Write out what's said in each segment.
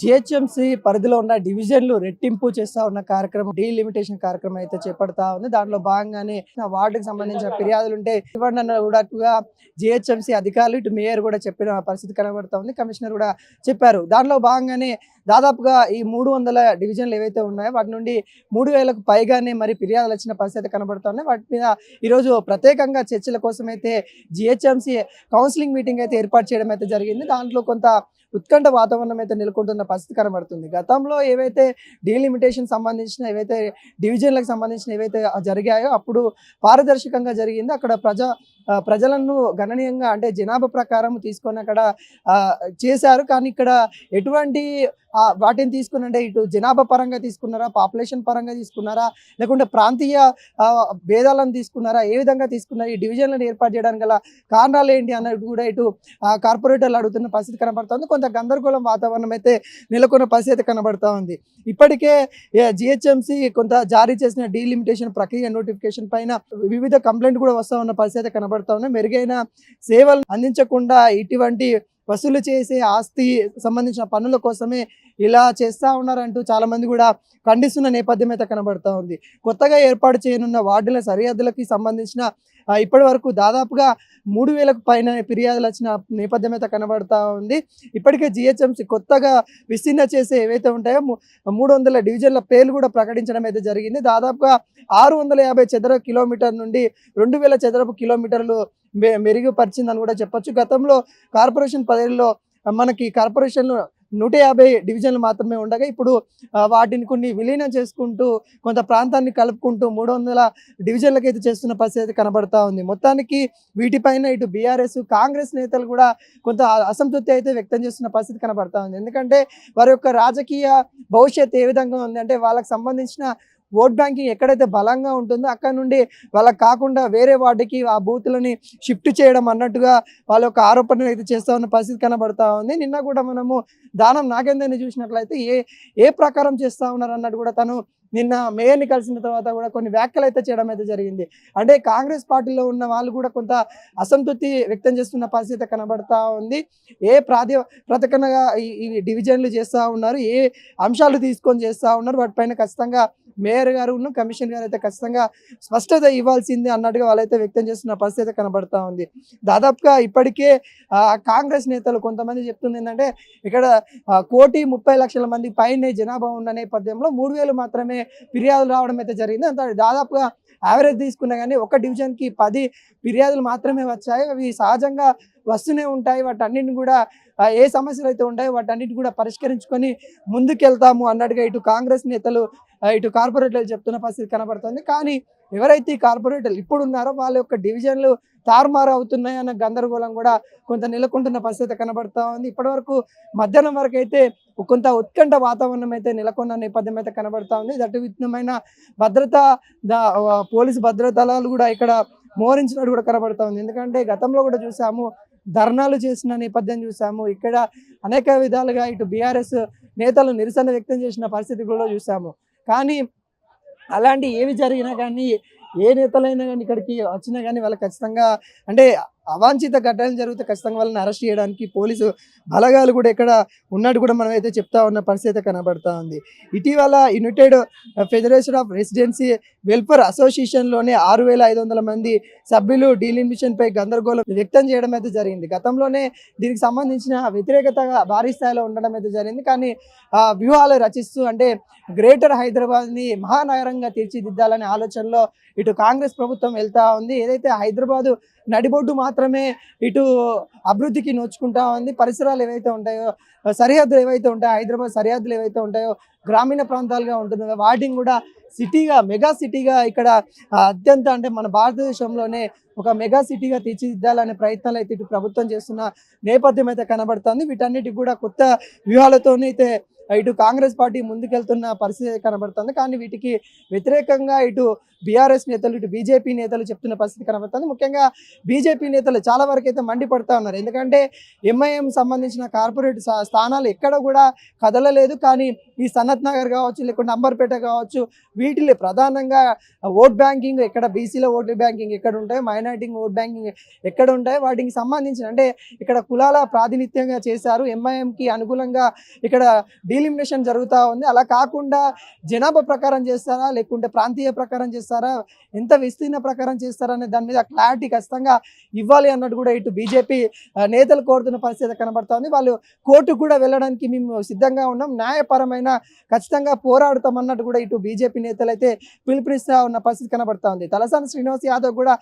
GHMC పరిధిలో ఉన్న డివిజన్లు రెట్టింపు చేస్తా ఉన్న కార్యక్రమం డీలిమిటేషన్ కార్యక్రమం అయితే చేపడతా ఉంది. దాంట్లో భాగంగానే వార్డుకి సంబంధించిన ఫిర్యాదులు ఉంటే ఇవ్వండి అన్న కూడా జిహెచ్ఎంసీ అధికారులు ఇటు మేయర్ కూడా చెప్పిన పరిస్థితి కనబడతా ఉంది. కమిషనర్ కూడా చెప్పారు. దానిలో భాగంగానే దాదాపుగా ఈ 300 డివిజన్లు ఏవైతే ఉన్నాయో వాటి నుండి 3000కు పైగానే మరి ఫిర్యాదులు వచ్చిన పరిస్థితి కనబడుతుంది. వాటి మీద ఈరోజు ప్రత్యేకంగా చర్చల కోసం అయితే జిహెచ్ఎంసీ కౌన్సిలింగ్ మీటింగ్ అయితే ఏర్పాటు చేయడం అయితే జరిగింది. దాంట్లో కొంత ఉత్కంఠ వాతావరణం అయితే నెలకొంటున్న పరిస్థితి కనబడుతుంది. గతంలో ఏవైతే డీలిమిటేషన్ సంబంధించిన ఏవైతే డివిజన్లకు సంబంధించిన ఏవైతే జరిగాయో అప్పుడు పారదర్శకంగా జరిగింది. అక్కడ ప్రజలను గణనీయంగా అంటే జనాభా ప్రకారం తీసుకొని అక్కడ చేశారు. కానీ ఇక్కడ ఎటువంటి వాటిని తీసుకుని అంటే ఇటు జనాభా పరంగా తీసుకున్నారా, పాపులేషన్ పరంగా తీసుకున్నారా, లేకుంటే ప్రాంతీయ భేదాలను తీసుకున్నారా, ఏ విధంగా తీసుకున్నారు, ఈ డివిజన్లను ఏర్పాటు చేయడానికి గల కారణాలు ఏంటి అన్నట్టు కూడా ఇటు కార్పొరేటర్లు అడుగుతున్న పరిస్థితి కనబడుతుంది. కొంత గందరగోళం వాతావరణం అయితే నెలకొన్న పరిస్థితి కనబడుతూ ఉంది. ఇప్పటికే జిహెచ్ఎంసీ కొంత జారీ చేసిన డీలిమిటేషన్ ప్రక్రియ నోటిఫికేషన్ పైన వివిధ కంప్లైంట్ కూడా వస్తూ ఉన్న పరిస్థితి కనబడుతూ ఉంది. మెరుగైన సేవలు అందించకుండా ఇటువంటి వసూలు చేసే ఆస్తి సంబంధించిన పనుల కోసమే ఇలా చేస్తూ ఉన్నారంటూ చాలా మంది కూడా ఖండిస్తున్న నేపథ్యం అయితే కనబడుతూ ఉంది. కొత్తగా ఏర్పాటు చేయనున్న వార్డుల సరిహద్దులకి సంబంధించిన ఇప్పటి వరకు దాదాపుగా 3000కు పైన ఫిర్యాదులు వచ్చిన నేపథ్యం అయితే కనబడుతూ ఉంది. ఇప్పటికే జిహెచ్ఎంసీ కొత్తగా విస్తీర్ణ చేసే ఏవైతే ఉంటాయో 300 డివిజన్ల పేర్లు కూడా ప్రకటించడం అయితే జరిగింది. దాదాపుగా 650 చదరపు కిలోమీటర్ నుండి 2000 చదరపు కిలోమీటర్లు మెరుగుపరిచిందని కూడా చెప్పొచ్చు. గతంలో కార్పొరేషన్ పదేళ్ళలో మనకి కార్పొరేషన్లు 150 డివిజన్లు మాత్రమే ఉండగా ఇప్పుడు వాటిని కొన్ని విలీనం చేసుకుంటూ కొంత ప్రాంతాన్ని కలుపుకుంటూ 300 డివిజన్లకైతే చేస్తున్న పరిస్థితి కనబడతా ఉంది. మొత్తానికి వీటిపైన ఇటు బీఆర్ఎస్ కాంగ్రెస్ నేతలు కూడా కొంత అసంతృప్తి అయితే వ్యక్తం చేస్తున్న పరిస్థితి కనబడతా ఉంది. ఎందుకంటే వారి యొక్క రాజకీయ భవిష్యత్తు ఏ విధంగా ఉంది అంటే వాళ్ళకి సంబంధించిన ఓట్ బ్యాంకింగ్ ఎక్కడైతే బలంగా ఉంటుందో అక్కడ నుండి వాళ్ళకి కాకుండా వేరే వాటికి ఆ బూత్లని షిఫ్ట్ చేయడం అన్నట్టుగా వాళ్ళ యొక్క ఆరోపణలు అయితే చేస్తూ ఉన్న పరిస్థితి కనబడతా ఉంది. నిన్న కూడా మనము దానం నాగేందర్ని చూసినట్లయితే ఏ ప్రకారం చేస్తూ ఉన్నారు అన్నట్టు కూడా తను నిన్న మేయర్ని కలిసిన తర్వాత కూడా కొన్ని వ్యాఖ్యలు అయితే చేయడం అయితే జరిగింది. అంటే కాంగ్రెస్ పార్టీలో ఉన్న వాళ్ళు కూడా కొంత అసంతృప్తి వ్యక్తం చేస్తున్న పరిస్థితి కనబడతా ఉంది. ప్రతికనగా ఈ డివిజన్లు చేస్తూ ఉన్నారు, ఏ అంశాలు తీసుకొని చేస్తూ ఉన్నారు, వాటిపైన ఖచ్చితంగా మేయర్ గారు కమిషనర్ గారు అయితే ఖచ్చితంగా స్పష్టత ఇవ్వాల్సింది అన్నట్టుగా వాళ్ళైతే వ్యక్తం చేస్తున్న పరిస్థితి కనబడతా ఉంది. దాదాపుగా ఇప్పటికే కాంగ్రెస్ నేతలు కొంతమంది చెప్తుంది ఏంటంటే ఇక్కడ 1,30,00,000 మంది పైనే జనాభా ఉన్న నేపథ్యంలో 3,000 మాత్రమే ఫిర్యాదులు రావడం అయితే జరిగింది. అంత దాదాపుగా యావరేజ్ తీసుకున్నా కానీ ఒక డివిజన్కి 10 ఫిర్యాదులు మాత్రమే వచ్చాయి. అవి సహజంగా వస్తూనే ఉంటాయి. వాటన్నిటిని కూడా ఏ సమస్యలు అయితే ఉంటాయో వాటన్నిటిని కూడా పరిష్కరించుకొని ముందుకెళ్తాము అన్నట్టుగా ఇటు కాంగ్రెస్ నేతలు ఇటు కార్పొరేటర్లు చెప్తున్న పరిస్థితి కనబడుతుంది. కానీ ఎవరైతే ఈ కార్పొరేటర్లు ఇప్పుడు ఉన్నారో వాళ్ళ యొక్క డివిజన్లు తారుమారు అవుతున్నాయి అన్న గందరగోళం కూడా కొంత నెలకొంటున్న పరిస్థితి కనబడతా ఉంది. ఇప్పటివరకు మధ్యాహ్నం వరకు అయితే కొంత ఉత్కంఠ వాతావరణం అయితే నెలకొన్న నేపథ్యం అయితే కనబడతా ఉంది. అటువిధమైన పోలీసు భద్రతలు కూడా ఇక్కడ మోహరించినట్టు కూడా కనబడతా ఉంది. ఎందుకంటే గతంలో కూడా చూసాము, ధర్నాలు చేసిన నేపథ్యం చూసాము. ఇక్కడ అనేక విధాలుగా ఇటు బీఆర్ఎస్ నేతలు నిరసన వ్యక్తం చేసిన పరిస్థితి కూడా చూసాము. కానీ అలాంటి ఏవి జరిగినా కానీ ఏ నేతలైనా కానీ ఇక్కడికి వచ్చినా కానీ వాళ్ళు ఖచ్చితంగా అంటే అవాంఛిత ఘటనలు జరిగితే ఖచ్చితంగా వాళ్ళని అరెస్ట్ చేయడానికి పోలీసు బలగాలు కూడా ఇక్కడ ఉన్నట్టు కూడా మనం అయితే చెప్తా ఉన్న పరిస్థితి కనబడతా ఉంది. ఇటీవల united federation of residency welfare అసోసియేషన్లోనే 6,500 మంది సభ్యులు డీలిమిటేషన్పై గందరగోళం వ్యక్తం చేయడం అయితే జరిగింది. గతంలోనే దీనికి సంబంధించిన వ్యతిరేకత భారీ స్థాయిలో ఉండడం అయితే జరిగింది. కానీ వ్యూహాలు రచిస్తూ అంటే గ్రేటర్ హైదరాబాద్ని మహానగరంగా తీర్చిదిద్దాలనే ఆలోచనలో ఇటు కాంగ్రెస్ ప్రభుత్వం వెళ్తూ ఉంది. ఏదైతే హైదరాబాదు నడిబొడ్డు మాత్రమే ఇటు అభివృద్ధికి నోచుకుంటా ఉంది. పరిసరాలు ఏవైతే ఉంటాయో, సరిహద్దులు ఏవైతే ఉంటాయో, హైదరాబాద్ సరిహద్దులు ఏవైతే ఉంటాయో గ్రామీణ ప్రాంతాలుగా ఉంటుందో వాటిని కూడా సిటీగా మెగా సిటీగా ఇక్కడ అత్యంత అంటే మన భారతదేశంలోనే ఒక మెగా సిటీగా తీర్చిదిద్దాలనే ప్రయత్నాలు అయితే ఇటు ప్రభుత్వం చేస్తున్న నేపథ్యం అయితే కనబడుతుంది. వీటన్నిటికి కూడా కొత్త వ్యూహాలతోనైతే ఇటు కాంగ్రెస్ పార్టీ ముందుకెళ్తున్న పరిస్థితి కనబడుతుంది. కానీ వీటికి వ్యతిరేకంగా ఇటు బీఆర్ఎస్ నేతలు, ఇటు బీజేపీ నేతలు చెప్తున్న పరిస్థితి కనబడుతుంది. ముఖ్యంగా బీజేపీ నేతలు చాలా వరకు అయితే మండిపడతా ఉన్నారు. ఎందుకంటే ఎంఐఎం సంబంధించిన కార్పొరేట్ స్థానాలు ఎక్కడ కూడా కదలలేదు. కానీ ఈ సనత్ నగర్ కావచ్చు, లేకుంటే అంబర్పేట కావచ్చు, వీటిలో ప్రధానంగా ఓట్ బ్యాంకింగ్ ఎక్కడ, బీసీల ఓట్ బ్యాంకింగ్ ఎక్కడ ఉంటాయి, మైనారిటీ ఓట్ బ్యాంకింగ్ ఎక్కడ ఉంటాయి, వాటికి సంబంధించిన అంటే ఇక్కడ కులాల ప్రాతినిధ్యంగా చేశారు. ఎంఐఎంకి అనుకూలంగా ఇక్కడ డీలిమినేషన్ జరుగుతూ ఉంది. అలా కాకుండా జనాభా ప్రకారం చేస్తారా, లేకుంటే ప్రాంతీయ ప్రకారం చేస్తారా, ఎంత విస్తీర్ణ ప్రకారం చేస్తారా అనే దాని మీద క్లారిటీ ఖచ్చితంగా ఇవ్వాలి అన్నట్టు కూడా ఇటు బీజేపీ నేతలు కోరుతున్న పరిస్థితి కనబడుతోంది. వాళ్ళు కోర్టుకు కూడా వెళ్ళడానికి మేము సిద్ధంగా ఉన్నాం, న్యాయపరమైన ఖచ్చితంగా పోరాడుతాం అన్నట్టు కూడా ఇటు బీజేపీ నేతలు అయితే పిలుపునిస్తూ ఉన్న పరిస్థితి కనబడుతోంది. తలసాని శ్రీనివాస్ యాదవ్ కూడా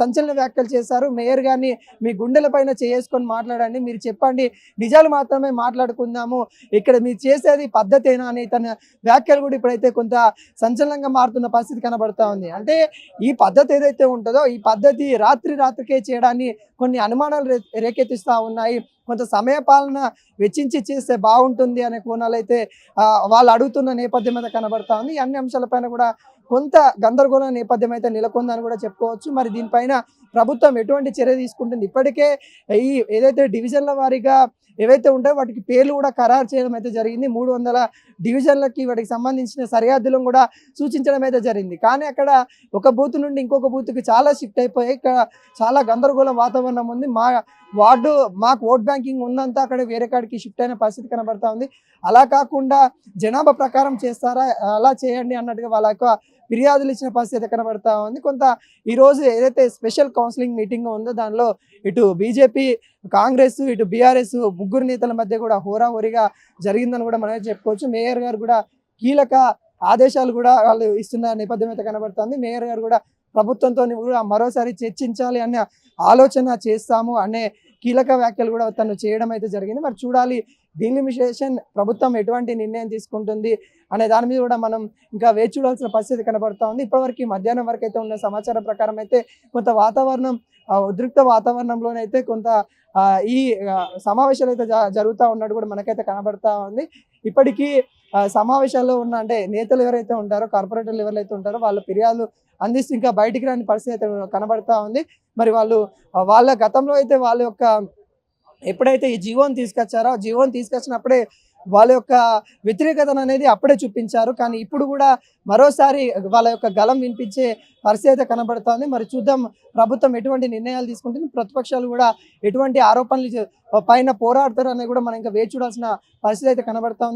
సంచలన వ్యాఖ్యలు చేశారు. మేయర్ గారిని మీ గుండెల పైన చేసుకొని మాట్లాడండి, మీరు చెప్పండి, నిజాలు మాత్రమే మాట్లాడుకుందాము, ఇక్కడ మీరు చేసేది పద్ధతేనా అని తన వ్యాఖ్యలు కూడా ఇప్పుడైతే కొంత సంచలనంగా మారుతున్న పరిస్థితి కనబడుతూ ఉంది. అంటే ఈ పద్ధతి ఏదైతే ఉంటుందో ఈ పద్ధతి రాత్రికే చేయడాన్ని కొన్ని అనుమానాలు రేకెత్తిస్తూ ఉన్నాయి. కొంత సమయ పాలన వెచ్చించి చేస్తే బాగుంటుంది అనే కోణాలు అయితే వాళ్ళు అడుగుతున్న నేపథ్యం అయితే కనబడతా ఉంది. ఈ అన్ని అంశాలపైన కూడా కొంత గందరగోళ నేపథ్యం అయితే నెలకొందని కూడా చెప్పుకోవచ్చు. మరి దీనిపైన ప్రభుత్వం ఎటువంటి చర్య తీసుకుంటుంది? ఇప్పటికే ఈ ఏదైతే డివిజన్ల వారీగా ఏవైతే ఉంటాయో వాటికి పేర్లు కూడా ఖరారు చేయడం అయితే జరిగింది. 300 డివిజన్లకి వాటికి సంబంధించిన సరిహద్దులను కూడా సూచించడం అయితే జరిగింది. కానీ అక్కడ ఒక బూత్ నుండి ఇంకొక బూత్కి చాలా షిఫ్ట్ అయిపోయాయి. ఇక్కడ చాలా గందరగోళ వాతావరణం ఉంది. మా వార్డు మాకు ఓట్ బ్యాంకింగ్ ఉన్నంత అక్కడ వేరే కాడికి షిఫ్ట్ అయిన పరిస్థితి కనబడతా ఉంది. అలా కాకుండా జనాభా ప్రకారం చేస్తారా, అలా చేయండి అన్నట్టుగా వాళ్ళ యొక్క ఫిర్యాదులు ఇచ్చిన పరిస్థితి కనబడతా ఉంది. కొంత ఈరోజు ఏదైతే స్పెషల్ కౌన్సిలింగ్ మీటింగ్ ఉందో దానిలో ఇటు బీజేపీ, కాంగ్రెస్, ఇటు బీఆర్ఎస్ ముగ్గురు నేతల మధ్య కూడా హోరాహోరీగా జరిగిందని కూడా మనం చెప్పుకోవచ్చు. మేయర్ గారు కూడా కీలక ఆదేశాలు కూడా వాళ్ళు ఇస్తున్న నేపథ్యం అయితే కనబడుతుంది. మేయర్ గారు కూడా ప్రభుత్వంతో కూడా మరోసారి చర్చించాలి అనే ఆలోచన చేస్తాము అనే కీలక వ్యాఖ్యలు కూడా తను చేయడం అయితే జరిగింది. మరి చూడాలి డీలిమిటేషన్ ప్రభుత్వం ఎటువంటి నిర్ణయం తీసుకుంటుంది అనే దాని మీద కూడా మనం ఇంకా వేచి చూడాల్సిన పరిస్థితి కనబడుతూ ఉంది. ఇప్పటివరకు మధ్యాహ్నం వరకు అయితే ఉన్న సమాచారం ప్రకారం అయితే కొంత వాతావరణం ఉద్రిక్త వాతావరణంలోనైతే కొంత ఈ సమావేశాలు అయితే జరుగుతూ ఉన్నట్టు కూడా మనకైతే కనబడతా ఉంది. ఇప్పటికీ సమావేశాల్లో ఉన్న అంటే నేతలు ఎవరైతే ఉంటారో, కార్పొరేటర్లు ఎవరైతే ఉంటారో వాళ్ళ ఫిర్యాదులు అందిస్తూ ఇంకా బయటికి రాని పరిస్థితి అయితే కనబడతా ఉంది. మరి వాళ్ళు వాళ్ళ గతంలో అయితే వాళ్ళ యొక్క ఎప్పుడైతే ఈ జీవోని తీసుకొచ్చారో జీవోని తీసుకొచ్చినప్పుడే వాళ్ళ యొక్క వ్యతిరేకతను అనేది అప్పుడే చూపించారు. కానీ ఇప్పుడు కూడా మరోసారి వాళ్ళ యొక్క గలం వినిపించే పరిస్థితి అయితే కనబడుతుంది. మరి చూద్దాం ప్రభుత్వం ఎటువంటి నిర్ణయాలు తీసుకుంటుంది, ప్రతిపక్షాలు కూడా ఎటువంటి ఆరోపణలు పైన పోరాడతారు అనేది కూడా మనం ఇంకా వేచి చూడాల్సిన పరిస్థితి అయితే కనబడుతుంది.